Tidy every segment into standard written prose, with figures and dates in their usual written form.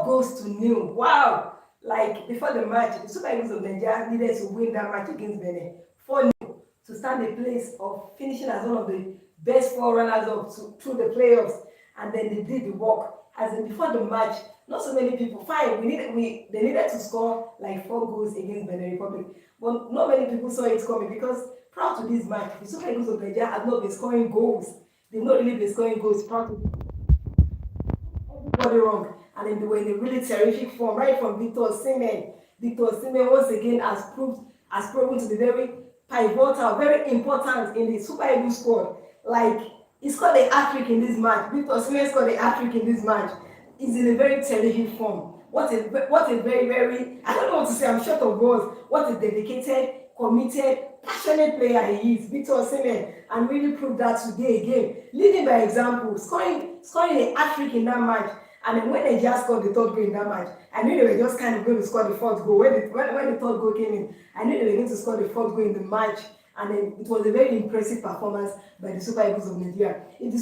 4 goals to 0. Wow! Like before the match, the Super Eagles of Nigeria needed to win that match against Benin 4-0 to stand a place of finishing as one of the best four runners up through the playoffs. And then they did the work. As in before the match, not so many people. Fine, they needed to score like 4 goals against Benin Republic, but not many people saw it coming because prior to this match, the Super Eagles of Nigeria had not been scoring goals. They've not really been scoring goals prior to everybody wrong, and then they were in a really terrific form right from Victor Osimhen. Victor Osimhen once again has proven to be very pivotal, very important in the Super Eagles squad. Like he scored a hat-trick in this match. Victor Osimhen scored a hat-trick in this match. He's in a very terrific form. What a very, I don't know what to say, I'm short of words. What a dedicated, committed, passionate player he is, Victor Osimhen, and really proved that today again, leading by example, scoring a hat-trick in that match. And then when they just scored the third goal in that match, I knew they were just kind of going to score the fourth goal. When the third goal came in, I knew they were going to score the fourth goal in the match. And then it was a very impressive performance by the Super Eagles of Nigeria. If the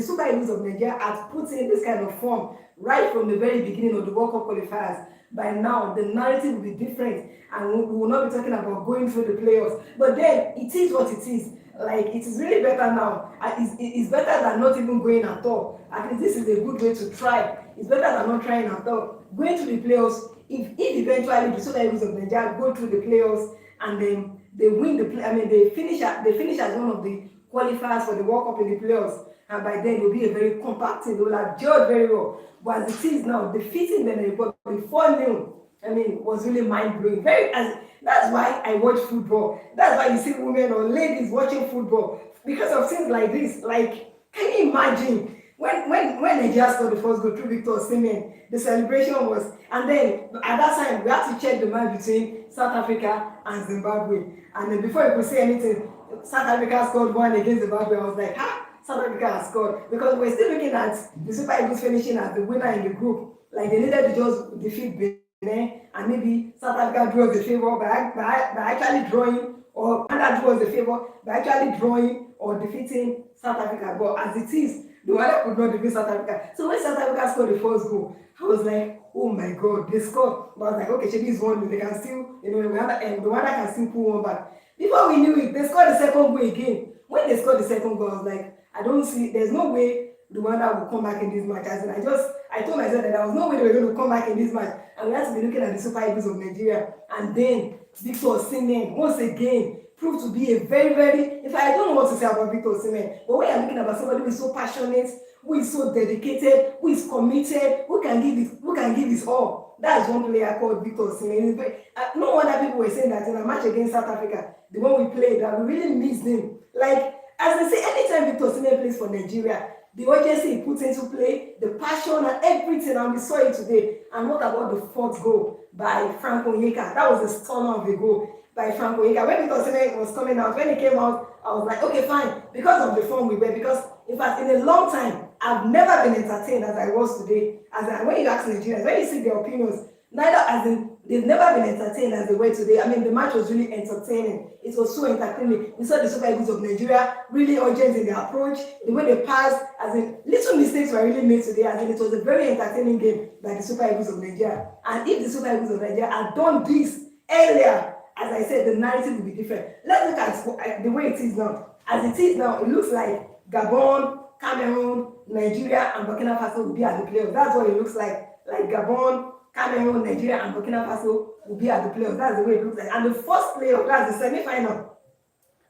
Super Eagles of Nigeria had put in this kind of form right from the very beginning of the World Cup qualifiers, by now the narrative will be different, and we will not be talking about going through the playoffs. But then it is what it is. Like it is really better now. It's better than not even going at all. At least this is a good way to try. It's better than not trying at all. Going to the playoffs. If eventually the Super Eagles of Nigeria go through the playoffs and then they win they finish as one of the qualifiers for the World Cup in the playoffs, and by then it will be a very compact team. They will have gelled very well. But as it is now, defeating Benin Republic 4-0, was really mind blowing. That's why I watch football. That's why you see women or ladies watching football because of things like this. Like, can you imagine when Nigeria scored the first goal through Victor Osimhen? The celebration was, and then at that time we had to check the match between South Africa and Zimbabwe. And then before you could say anything, South Africa scored one against Zimbabwe. I was like, South Africa has scored, because we're still looking at the Super Eagles finishing as the winner in the group. Like they needed to just defeat Benin, and maybe South Africa drew us the favor by actually drawing, or Ghana drew us the favor by actually drawing or defeating South Africa. But as it is, the Rwanda could not defeat South Africa. So when South Africa scored the first goal, I was like, oh my God, they scored. But I was like, okay, Shebi is 1-0. They can still, the Rwanda can still pull one back. Before we knew it, they scored the second goal again. When they scored the second goal, I was like, there's no way Rwanda will come back in this match. I told myself that there was no way they were going to come back in this match. And we had to be looking at the Super Eagles of Nigeria. And then Victor Osimhen, once again, proved to be a very, very, in fact, I don't know what to say about Victor Osimhen, but when you're looking about somebody who is so passionate, who is so dedicated, who is committed, who can give his all. That is one player called Victor Osimhen. No wonder people were saying that in a match against South Africa, the one we played, that we really missed him. Like, as they say, anytime Victor Osimhen plays for Nigeria, the urgency he puts into play, the passion and everything, and we saw it today. And what about the fourth goal by Frank Onyeka? That was a stunner of a goal by Frank Onyeka. When Victor Osimhen was coming out, when he came out, I was like, okay, fine, because of the form we were. Because in fact, in a long time, I've never been entertained as I was today. When you ask Nigerians, when you see their opinions, they've never been entertained as they were today. The match was really entertaining. It was so entertaining. We saw the Super Eagles of Nigeria really urgent in their approach, the way they passed, little mistakes were really made today. It was a very entertaining game by the Super Eagles of Nigeria. And if the Super Eagles of Nigeria had done this earlier, as I said, the narrative would be different. Let's look at the way it is now. As it is now, it looks like Gabon, Cameroon, Nigeria, and Burkina Faso will be at the playoffs. That's what it looks like. Like Gabon, Cameroon, Nigeria, and Burkina Faso will be at the playoffs. That's the way it looks like. And the first playoff, that's the semi-final.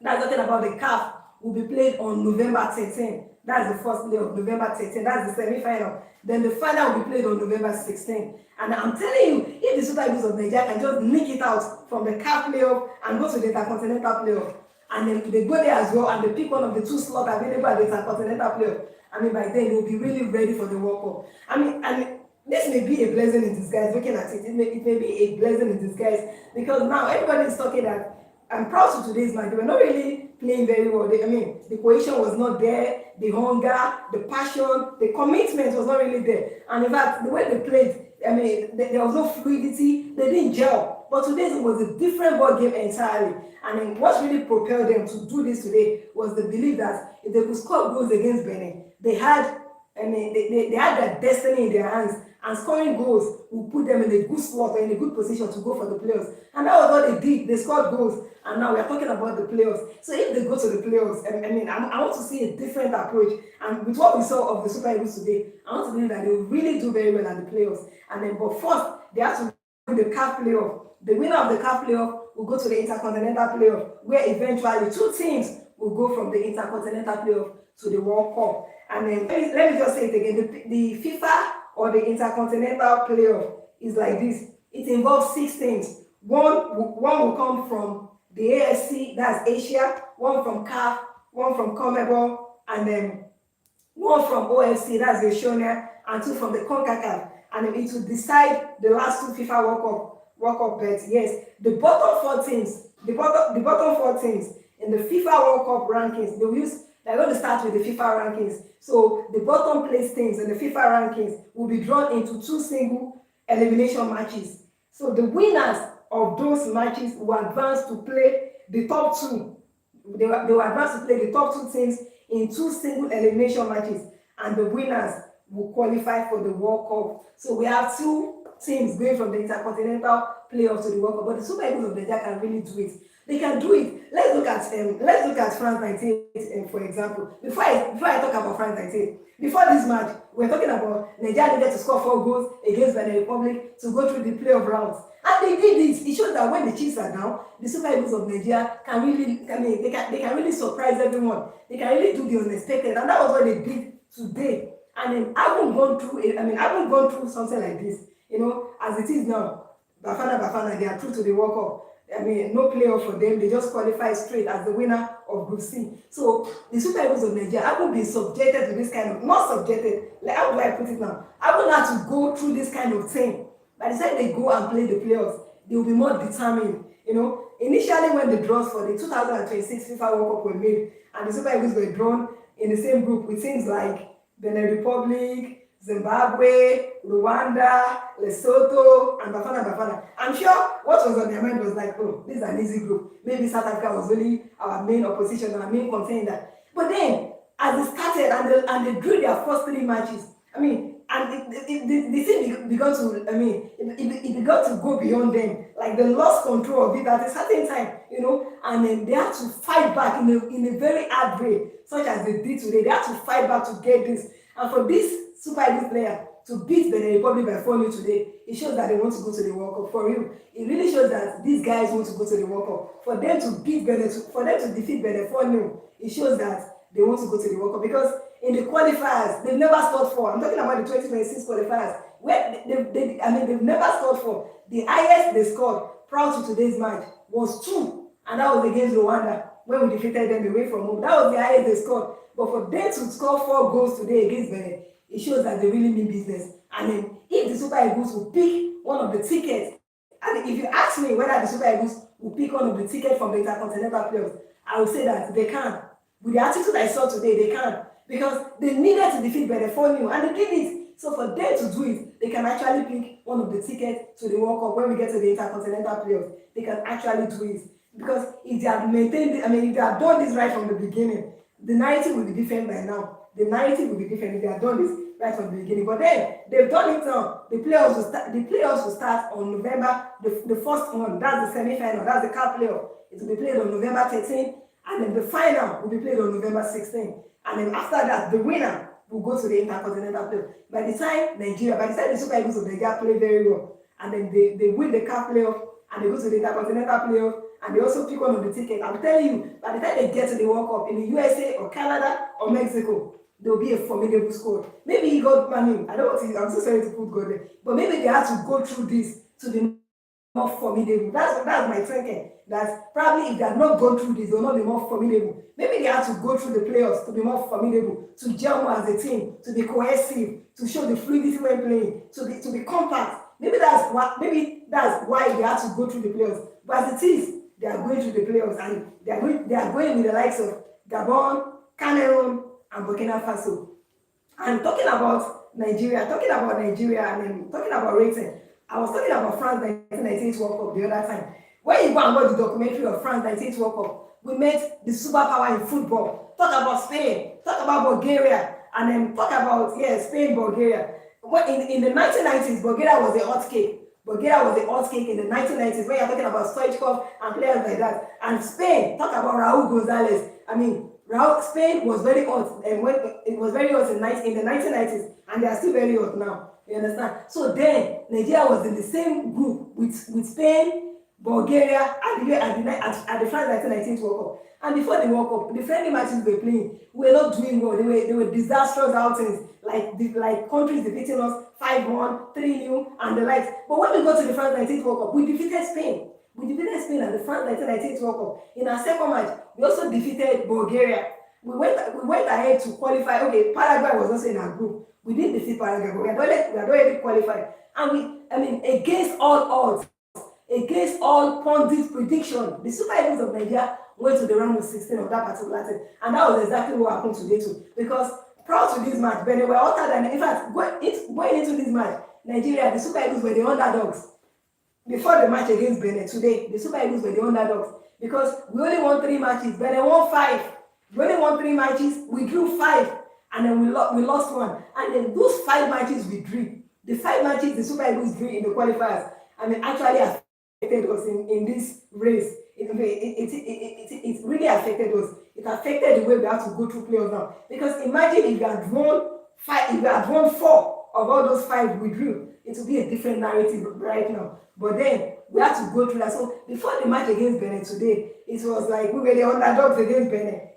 That's talking about the CAF, will be played on November 13. That's the first playoff, November 13. That's the semi-final. Then the final will be played on November 16. And I'm telling you, if the Super Eagles of Nigeria can just nick it out from the CAF playoff and go to the Intercontinental playoff, and then they go there as well and they pick one of the two slots available at the Intercontinental playoff, by then they'll be really ready for the World Cup. This may be a blessing in disguise. Looking at it, it may be a blessing in disguise, because now everybody is talking that I'm proud of today's match. They were not really playing very well. The cohesion was not there, the hunger, the passion, the commitment was not really there. And in fact, the way they played, there was no fluidity. They didn't gel. But today was a different ball game entirely. And what really propelled them to do this today was the belief that if they could score goals against Benin, they had their destiny in their hands. and scoring goals will put them in a good slot or in a good position to go for the playoffs. And that was what they did. They scored goals, and now we are talking about the playoffs. So if they go to the playoffs, I want to see a different approach. And with what we saw of the Super Eagles today, I want to believe that they will really do very well at the playoffs. And then, but first, they have to win the CAF playoff. The winner of the CAF playoff will go to the Intercontinental playoff, where eventually two teams will go from the Intercontinental playoff to the World Cup. And then let me just say it again: the FIFA or the Intercontinental playoff is like this. It involves 6 teams. One will come from the AFC, that's Asia. One from CAF, one from CONMEBOL, and then one from OFC, that's Oceania, and 2 from the CONCACAF. And then it will decide the last 2 FIFA World Cup bets. Yes, the bottom 4 teams, the bottom 4 teams in the FIFA World Cup rankings, they're going to start with the FIFA rankings. So the bottom place teams in the FIFA rankings will be drawn into 2 single elimination matches. So the winners of those matches will advance to play the top 2. They will advance to play the top 2 teams in 2 single elimination matches, and the winners will qualify for the World Cup. So we have 2 teams going from the Intercontinental playoffs to the World Cup, but the Super Eagles of Nigeria can really do it. They can do it. Let's look at France 98 for example. Before I talk about France 98, before this match, we're talking about Nigeria needed to score 4 goals against Benin Republic to go through the playoff rounds. And they did it. It shows that when the Chiefs are down, the Super Eagles of Nigeria can really, they can really surprise everyone. They can really do the unexpected, and that was what they did today. And I haven't gone through something like this, as it is now. Bafana, they are through to the World Cup. No playoff for them. They just qualify straight as the winner of Group C. So the Super Eagles of Nigeria haven't been subjected to this kind of, not subjected, like how do I put it now? I haven't had to go through this kind of thing. By the time they go and play the playoffs, they will be more determined. Initially when the draws for the 2026 FIFA World Cup were made, and the Super Eagles were drawn in the same group with things like Benin Republic, Zimbabwe, Rwanda, Lesotho, and Bafana. I'm sure what was on their mind was like, oh, this is an easy group. Maybe South Africa was really our main opposition, our main contender. But then, as it started and they drew their first 3 matches, and the thing began to, it began to go beyond them. Like they lost control of it at a certain time, and then they had to fight back in a very hard way, such as they did today. They had to fight back to get this. And for this Super Eagles player to beat Benin Republic by 4-0 today, it shows that they want to go to the World Cup. For real, it really shows that these guys want to go to the World Cup. For them to beat Benin, for them to defeat Benin 4-0, it shows that they want to go to the World Cup, because in the qualifiers, they've never scored 4. I'm talking about the 2026 qualifiers, where they've never scored 4. The highest they scored prior to today's match was 2, and that was against Rwanda when we defeated them away from home. That was the highest they scored. But for them to score 4 goals today against Benin, it shows that they really mean business. And then if the Super Eagles will pick one of the tickets, and if you ask me whether the Super Eagles will pick one of the tickets from the Intercontinental playoffs, I will say that they can. With the attitude I saw today, they can. Because they needed to defeat Benin 4-0, and they did it. So for them to do it, they can actually pick one of the tickets to the World Cup when we get to the Intercontinental playoffs. They can actually do it. Because if they had maintained it, if they had done this right from the beginning, the narrative will be different by now. The narrative will be different if they had done this right from the beginning. But then they've done it now. The playoffs will start on November, the first one, that's the semi-final, that's the CAF playoff. It will be played on November 13, and then the final will be played on November 16. And then after that, the winner will go to the Intercontinental playoff. By the time the Super Eagles of Nigeria play very well, and then they win the CAF playoff, and they go to the Intercontinental playoff, and they also pick one of the tickets. I'm telling you, by the time they get to the World Cup in the USA or Canada or Mexico, there will be a formidable squad. Maybe he got, I'm so sorry to put God there, but maybe they had to go through this to be more formidable. That's my thinking. That probably if they had not gone through this, they will not be more formidable. Maybe they had to go through the playoffs to be more formidable, to gel more as a team, to be cohesive, to show the fluidity when playing, to be compact. Maybe that's why they had to go through the playoffs. But as it is, they are going through the playoffs, and they are going with the likes of Gabon, Cameroon, and Burkina Faso. And talking about Nigeria, and then talking about rating, I was talking about France 1998 World Cup the other time. When you go and watch the documentary of France 1998 World Cup, we met the superpower in football. Talk about Spain, talk about Bulgaria, and then talk about Spain, Bulgaria. in the 1990s, Bulgaria was a hot cake. Bulgaria was a hot cake in the 1990s when you're talking about Stoichkov and players like that. And Spain, talk about Raúl González. I mean, Spain was very hot, and when it was very hot in the 1990s, and they are still very hot now. You understand? So then Nigeria was in the same group with Spain, Bulgaria, at the France 1998 World Cup. And before the World Cup, the friendly matches they were playing were not doing well. They were disastrous outings, like countries defeating us 5-1, 3-0, and the likes. But when we got to the France 1998 World Cup, we defeated Spain. We defeated Spain at the France 1998 World Cup. In our second match, we also defeated Bulgaria. We went ahead to qualify. Okay, Paraguay was also in our group. We didn't defeat Paraguay, but we had already qualified. And against all odds, against all pundit prediction, the Super Eagles of Nigeria went to the round of 16 of that particular thing. And that was exactly what happened today too. Because prior to this match, Benin were hotter than, in fact, going into this match, Nigeria, the Super Eagles were the underdogs. Before the match against Benin today, the Super Eagles were the underdogs. Because we only won 3 matches, Benin won 5. We only won 3 matches, we drew 5. And then we lost 1. And then those 5 matches we drew, the 5 matches the Super Eagles drew in the qualifiers, actually affected us in this race. It really affected us. It affected the way we have to go through playoffs now. Because imagine if you had won 4 of all those 5 we drew, it would be a different narrative right now. But then we had to go through that. So before the match against Benin today, it was like we were the underdogs against Benin,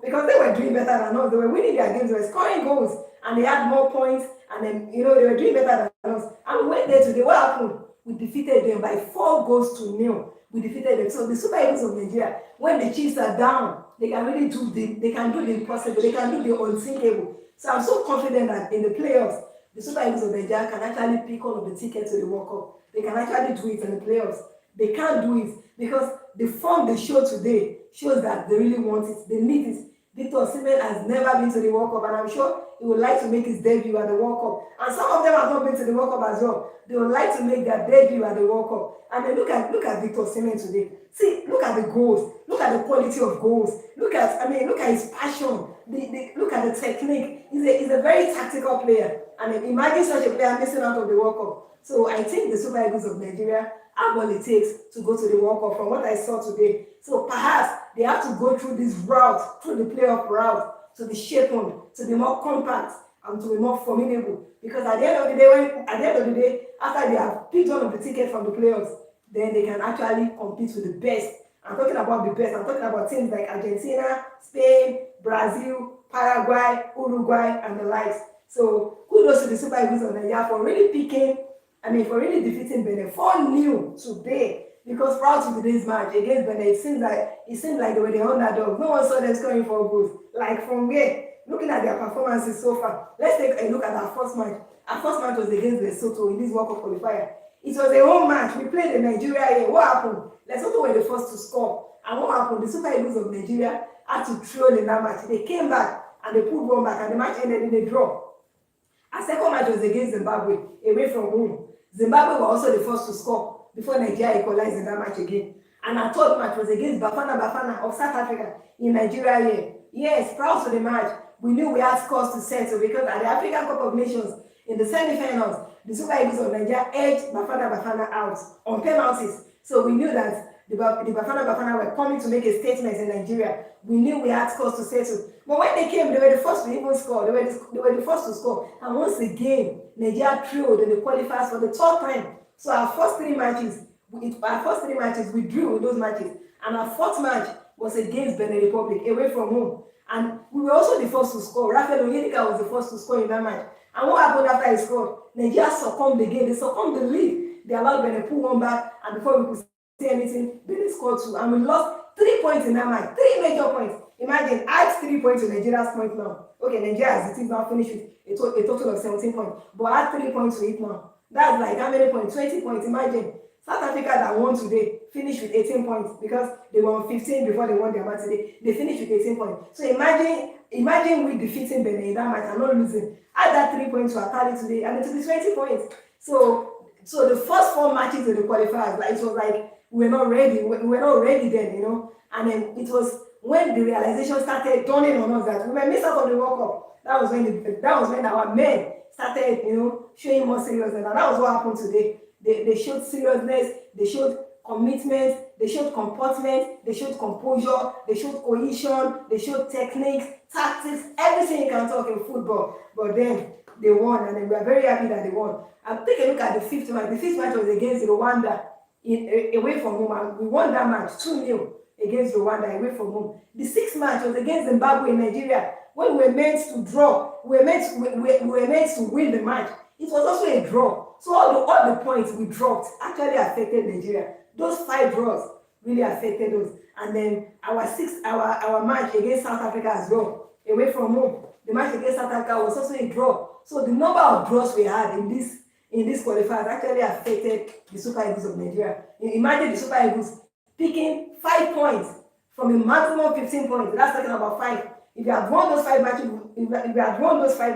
because they were doing better than us. They were winning their games, they were scoring goals, and they had more points, and then they were doing better than us. And we went there today. What happened? We defeated them by 4-0. We defeated them. So the Super Eagles of Nigeria, when the Chiefs are down, they can really do the impossible. They can do the unthinkable. So I'm so confident that in the playoffs, the Super Eagles of Nigeria can actually pick all of the tickets to the World Cup. They can actually do it in the playoffs. They can't do it because the form they show today shows that they really want it. They need it. Victor Osimhen has never been to the World Cup, and I'm sure he would like to make his debut at the World Cup. And some of them have not been to the World Cup as well. They would like to make their debut at the World Cup. And then look at Victor Osimhen today. See, look at the goals. Look at the quality of goals. Look at his passion. Look at the technique. He's a very tactical player. And imagine such a player missing out of the World Cup. So I think the Super Eagles of Nigeria have what it takes to go to the World Cup from what I saw today. So perhaps they have to go through this route, through the playoff route, to be sharpened, to be more compact, and to be more formidable. Because at the end of the day, after they have picked one of the tickets from the playoffs, then they can actually compete with the best. I'm talking about the best. I'm talking about teams like Argentina, Spain, Brazil, Paraguay, Uruguay, and the likes. So kudos to the Super Eagles of Nigeria for really defeating Benin 4-0 today. Because prior to today's match against Benin, it seemed like they were the underdog. No one saw them scoring 4 goals. Like from where? Looking at their performances so far, let's take a look at our first match. Our first match was against Lesotho in this World Cup qualifier. It was a home match. We played in Nigeria here. What happened? Lesotho were the first to score. And what happened? The Super Eagles of Nigeria had to trail in that match. They came back and they pulled one back, and the match ended in a draw. Our second match was against Zimbabwe, away from home. Zimbabwe were also the first to score before Nigeria equalized in that match again. And our third match was against Bafana of South Africa in Nigeria here. Yes, proud to the match. We knew we had scores to settle because at the African Cup of Nations, in the semi-finals, the Super Eagles of Nigeria edged Bafana out on penalties. So we knew that the Bafana were coming to make a statement in Nigeria. We knew we had scores to settle. But when they came, they were the first to even score. They were the first to score. And once again, Nigeria trailed in the qualifiers for the third time. So our first three matches, we drew those matches. And our fourth match was against Benin Republic, away from home. And we were also the first to score. Rafael Onyedika was the first to score in that match. And what happened after he scored? Nigeria succumbed again. They succumbed the lead. They allowed Benin to pull one back, and before we could say anything, Benin scored 2. And we lost 3 points in that match. 3 major points. Imagine, add 3 points to Nigeria's point now. Okay, Nigeria as it is now finished with a total of 17 points. But add 3 points to it now. That's like how many points? 20 points. Imagine. South Africa that won today finished with 18 points because they were on 15 before they won their match today. They finished with 18 points. So imagine we defeating Benin in that match and not losing. Add that 3 points to our tally today and it will be 20 points. So the first 4 matches in the qualifiers, like it was like we were not ready. We were not ready then, And then it was when the realization started dawning on us that we were missed out on the World Cup. That was when our men started, showing more seriousness. And that was what happened today. They showed seriousness, they showed commitment, they showed comportment, they showed composure, they showed cohesion, they showed techniques, tactics, everything you can talk in football. But then they won, and we are very happy that they won. And take a look at the fifth match. The fifth match was against Rwanda away from home, and we won that match 2-0 against Rwanda away from home. The sixth match was against Zimbabwe in Nigeria, when we were meant to draw. We were meant to win the match. It was also a draw. So all the points we dropped actually affected Nigeria. Those 5 draws really affected us. And then our match against South Africa as well, away from home. The match against South Africa was also a draw. So the number of draws we had in this qualifiers actually affected the Super Eagles of Nigeria. Imagine the Super Eagles picking 5 points from a maximum 15 points. That's talking about 5. If you had won those 5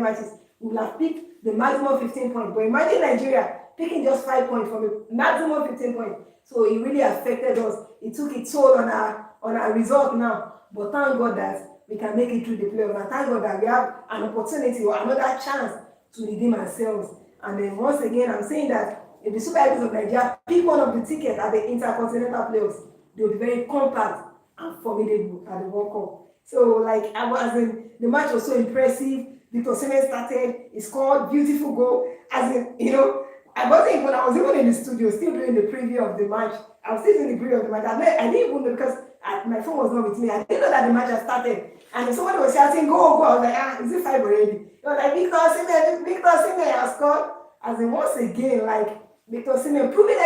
matches, we would have picked the maximum 15 points. But imagine Nigeria picking just 5 points from a maximum 15 points. So it really affected us. It took its toll on our result now. But thank God that we can make it through the playoffs. And thank God that we have an opportunity or another chance to redeem ourselves. And then once again, I'm saying that if the Super Eagles of Nigeria pick one of the tickets at the Intercontinental Playoffs, they'll be very compact and formidable at the World Cup. So, the match was so impressive. Victor Osimhen started, he scored beautiful goal. I was even in the studio still doing the preview of the match. I was still doing the preview of the match. I didn't even know, because my phone was not with me. I didn't know that the match had started. And if somebody was shouting, go, go, I was like, is it 5 already? It was like, Victor Osimhen has scored. Once again, Victor Osimhen proving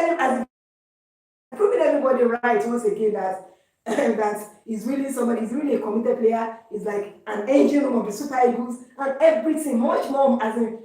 everybody right once again that that he's really somebody, he's really a committed player. He's like an engine room of the Super Eagles and everything, much more.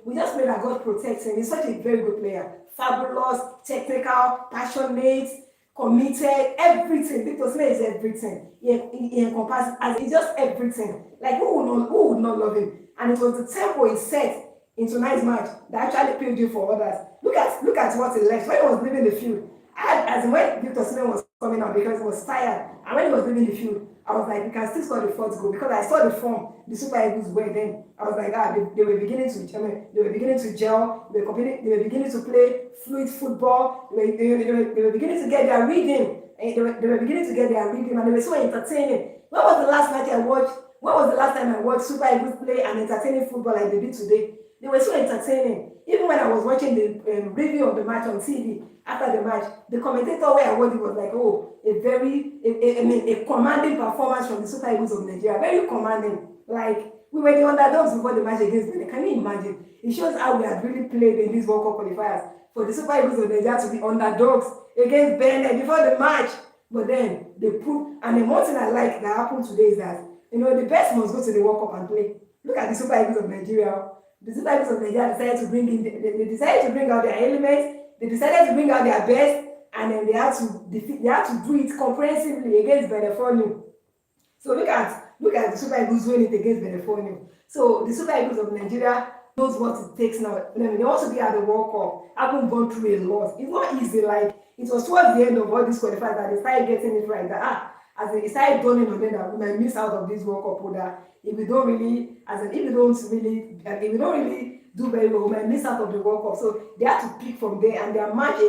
We just pray that God protects him. He's such a very good player. Fabulous, technical, passionate, committed, everything. Victor Osimhen is everything. He encompasses, he's just everything. Who would not love him? And it was the tempo he set in tonight's match that actually paved you for others. Look at what he left when he was leaving the field. When Victor Osimhen was coming out, because he was tired, and when he was leaving the field, I was like, we can still score the 4th goal, because I saw the form the Super Eagles were then. I was like, they were beginning to gel, they were beginning to play fluid football, they were beginning to get their rhythm, and they were beginning to get their rhythm, and they were so entertaining. When was the last time I watched Super Eagles play an entertaining football like they did today? They were so entertaining. Even when I was watching the review of the match on TV, after the match, the commentator where I watched it was like, a commanding performance from the Super Eagles of Nigeria. Very commanding. We were the underdogs before the match against Benin. Can you imagine? It shows how we had really played in these World Cup qualifiers. For the Super Eagles of Nigeria to be underdogs against Benin before the match. But then they proved, and the one thing I like that happened today is that, the best must go to the World Cup and play. Look at the Super Eagles of Nigeria. The Super Eagles of Nigeria decided to bring out their elements. They decided to bring out their best, and then they had to do it comprehensively against Benin 4-0. So look at the Super Eagles winning it against Benin 4-0. So the Super Eagles of Nigeria knows what it takes now. They want to be at the World Cup. Haven't gone through a lot. It's not easy. It was towards the end of all these qualifiers that they started getting it right. It started dawning on them that we might miss out of this World Cup order if we don't really do very well, we might miss out of the World Cup. So they had to pick from there, and their match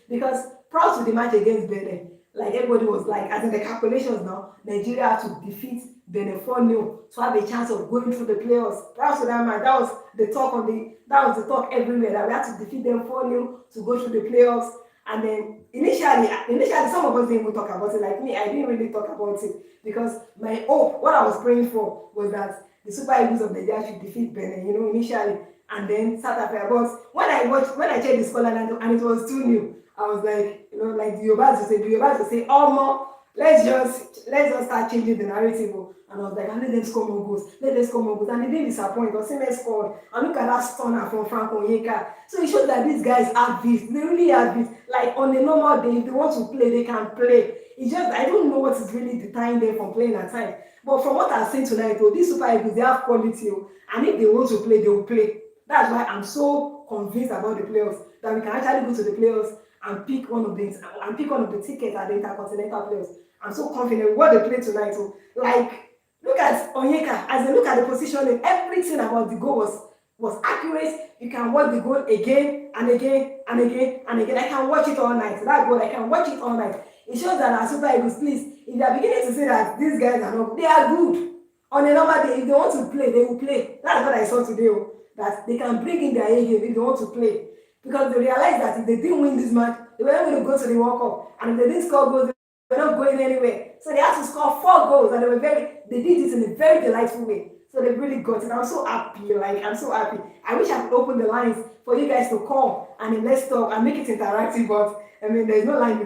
because prior to the match against Benin, everybody was the calculations now, Nigeria had to defeat Benin 4-0 to have a chance of going through the playoffs. Prior to that match, that was the talk everywhere, that we had to defeat them 4-0 to go through the playoffs. And then initially some of us didn't even talk about it. Like me, I didn't really talk about it, because my hope, what I was praying for, was that the Super Eagles of Nigeria should defeat Benin, initially, and then South Africa. But when I checked the scoreline and it was 2-0, I was like, the Yorubas to say, let's just start changing the narrative. And I was like, let them score more goals. And they didn't disappoint. Osimhen scored. And look at that stunner from Franco Onyeka. So it shows that these guys have this. They really have this. On a normal day, if they want to play, they can play. It's just, I don't know what is really deterring them from playing at times. But from what I've seen tonight, these Super Eagles, they have quality. And if they want to play, they will play. That's why I'm so convinced about the playoffs, that we can actually go to the playoffs and pick one of the tickets at the Intercontinental Playoffs. I'm so confident with what they played tonight. Look at Onyeka, look at the positioning, everything about the goal was accurate. You can watch the goal again and again and again and again. I can watch it all night. That goal, I can watch it all night. It shows that our Super Eagles, please, if they are beginning to say that these guys are not, they are good. On a normal day, if they want to play, they will play. That's what I saw today. Oh, that they can bring in their A game if they want to play. Because they realize that if they didn't win this match, they were not going to go to the World Cup. And if they didn't score goals, they were not going anywhere. So they had to score 4 goals, and they did it in a very delightful way. So they really got it. I'm so happy. Like, I'm so happy. I wish I could open the lines for you guys to call and then let's talk and make it interactive. But I mean, there's no line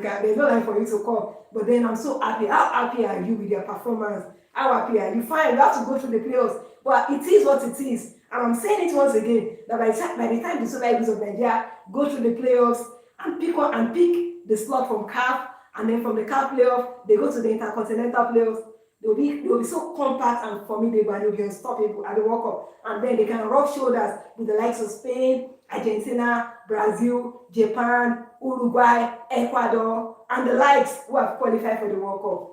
for you to call. But then I'm so happy. How happy are you with your performance? How happy are you? Fine, you have to go through the playoffs, but it is what it is. And I'm saying it once again that by the time the Super Eagles of Nigeria go through the playoffs and pick the slot from CAF, and then from the CAF playoff they go to the Intercontinental playoffs, they'll be so compact and formidable, and they'll be unstoppable at the World Cup. And then they can rub shoulders with the likes of Spain, Argentina, Brazil, Japan, Uruguay, Ecuador, and the likes who have qualified for the World Cup.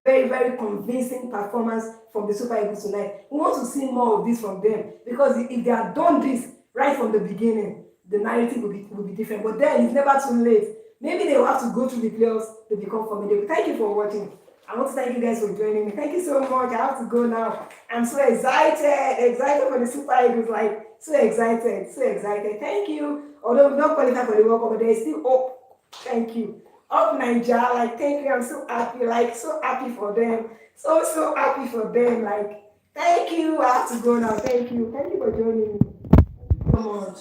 Very, very convincing performance from the Super Eagles tonight. We want to see more of this from them, because if they had done this right from the beginning, the narrative will be different. But then it's never too late. Maybe they will have to go through the playoffs to become formidable. Thank you for watching. I want to thank you guys for joining me. Thank you so much. I have to go now. I'm so excited for the Super Eagles. Like, so excited. Thank you. Although we don't qualify for the World Cup, but there is still hope. Thank you. Up Nigeria, like, thank you. I'm so happy, like, so happy for them. So happy for them. Like, thank you. I have to go now. Thank you for joining me so much.